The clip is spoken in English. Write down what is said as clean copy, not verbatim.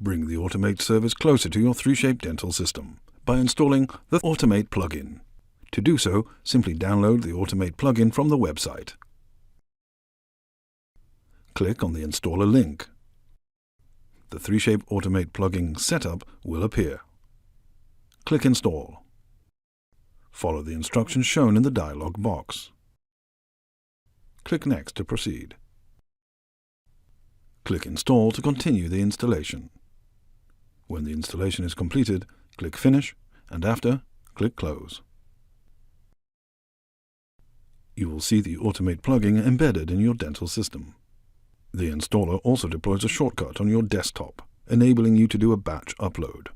Bring the Automate service closer to your 3Shape dental system by installing the Automate plugin. To do so, simply download the Automate plugin from the website. Click on the installer link. The 3Shape Automate plugin setup will appear. Click Install. Follow the instructions shown in the dialog box. Click Next to proceed. Click Install to continue the installation. When the installation is completed, click Finish, and after, click Close. You will see the Automate plugin embedded in your dental system. The installer also deploys a shortcut on your desktop, enabling you to do a batch upload.